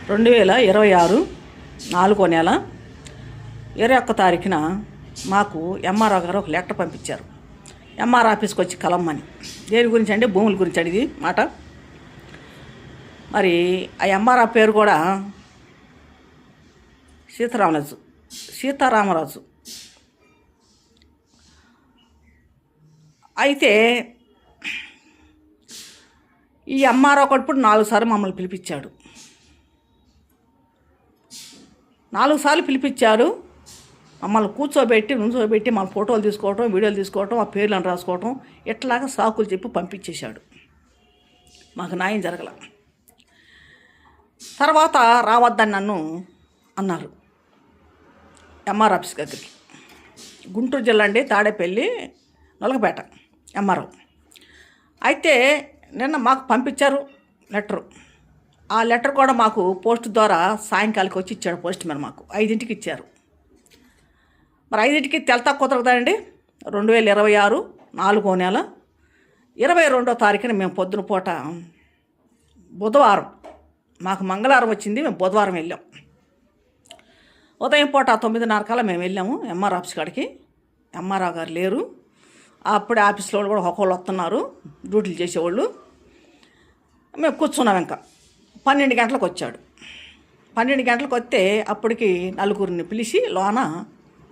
2026 4వ నెల 21 తారీఖున మాకు ఎంఆర్ఓ గారు ఒక లెటర్ పంపించారు. ఎంఆర్ ఆఫీస్కి వచ్చి కలమ్మని. దేని గురించి అంటే భూముల గురించి అడిగి మాట. మరి ఆ ఎంఆర్ఓ పేరు కూడా సీతారామరాజు. అయితే ఈ ఎంఆర్ఓ ఒకప్పుడు 4 సార్లు మమ్మల్ని పిలిపించాడు. 4 సార్లు పిలిపించారు. మమ్మల్ని కూర్చోబెట్టి నుంచోబెట్టి మన ఫోటోలు తీసుకోవటం, వీడియోలు తీసుకోవటం, ఆ పేర్లను రాసుకోవటం, ఇట్లాగా సాకులు చెప్పి పంపించేశాడు. మాకు న్యాయం జరగల. తర్వాత రావద్దని నన్ను అన్నారు ఎంఆర్ ఆఫీస్ దగ్గరికి. గుంటూరు జిల్లా అండి, తాడేపల్లి, నొలగపేట ఎంఆర్ఓ. అయితే నిన్న మాకు పంపించారు లెటరు. ఆ లెటర్ కూడా మాకు పోస్ట్ ద్వారా సాయంకాలికి వచ్చి ఇచ్చాడు పోస్ట్ మ్యాన్. మాకు 5ంటికి ఇచ్చారు. మరి 5ంటికి తెలతా కుదరదండి. 2026 4వ నెల 22వ తారీఖున మేము పొద్దున పూట, బుధవారం, మాకు మంగళవారం వచ్చింది, మేము బుధవారం వెళ్ళాం. ఉదయం పూట 9:30 కల్లా మేము వెళ్ళాము ఎంఆర్ ఆఫీస్ కాడికి. ఎంఆర్ఓ గారు లేరు. అప్పుడే ఆఫీస్లో కూడా ఒకళ్ళు వస్తున్నారు, డ్యూటీలు చేసేవాళ్ళు. మేము కూర్చున్నాం. ఇంకా 12 గంటలకు వచ్చాడు. 12 గంటలకు వస్తే అప్పటికి 4గురిని పిలిచి లోన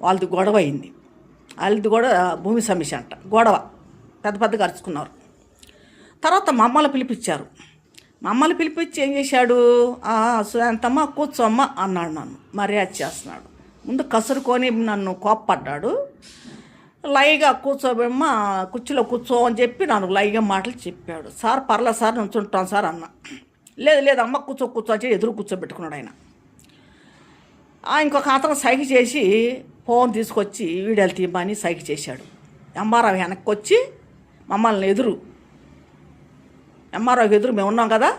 వాళ్ళది గొడవ అయింది. వాళ్ళది కూడా భూమి సమస్య అంట. గొడవ పెద్దగా అరుచుకున్నారు. తర్వాత మమ్మల్ని పిలిపించారు. మమ్మల్ని పిలిపించి ఏం చేశాడు, సుశాంతమ్మ కూర్చోమ్మ అన్నాడు. నన్ను మర్యాద చేస్తున్నాడు. ముందు కసురుకొని నన్ను కోప్పడ్డాడు. లైగా కూర్చోబెమ్మ, కుర్చీలో కూర్చో అని చెప్పి నన్ను లైగా మాటలు చెప్పాడు. సార్ పర్లేదు సార్, నుంచుంటాను సార్ అన్న. లేదు అమ్మ కూర్చో అని ఎదురు కూర్చోబెట్టుకున్నాడు ఆయన. ఇంకొక అతను సైకి చేసి ఫోన్ తీసుకొచ్చి వీడియోలు తీయమని సైకి చేశాడు. ఎంఆర్ఓ వెనక్కి వచ్చి మమ్మల్ని ఎంఆర్ఓకి ఎదురు మేము ఉన్నాం కదా,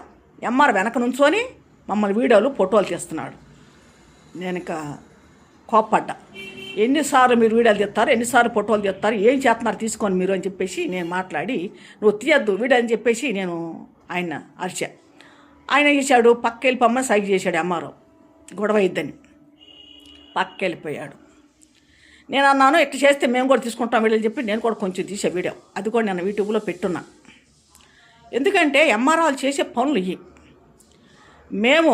ఎంఆర్ఓ వెనక నుంచొని మమ్మల్ని వీడియోలు ఫోటోలు తీస్తున్నాడు. నేను ఇంకా కోప్పడ్డా. ఎన్నిసార్లు మీరు వీడియోలు తీస్తారు, ఎన్నిసార్లు ఫోటోలు తీస్తారు, ఏం చేస్తున్నారు తీసుకొని మీరు అని చెప్పేసి నేను మాట్లాడి, నువ్వు తీయద్దు వీడియో అని చెప్పేసి నేను ఆయన అరిచా. ఆయన చేశాడు, పక్క వెళ్ళిపోమ్మని సైకి చేశాడు. ఎంఆర్ఓ గొడవ ఇద్దని పక్క వెళ్ళిపోయాడు. నేను అన్నాను, ఇట్లా చేస్తే మేము కూడా తీసుకుంటాం వీడియోని చెప్పి నేను కూడా కొంచెం తీసే వీడియో. అది కూడా నేను యూట్యూబ్లో పెట్టున్నా. ఎందుకంటే ఎంఆర్ఓలు చేసే పనులు ఇవి. మేము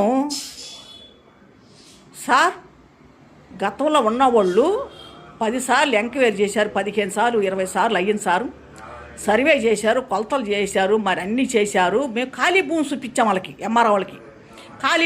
సార్ గతంలో ఉన్నవాళ్ళు 10 సార్లు ఎంక్వైరీ చేశారు, 15 సార్లు 20 సార్లు అయ్యింది సారు. సర్వే చేశారు, కొలతలు చేశారు, మరి అన్నీ చేశారు. మేము ఖాళీ భూమి చూపించాం వాళ్ళకి, ఎంఆర్ఓ వాళ్ళకి. ఖాళీ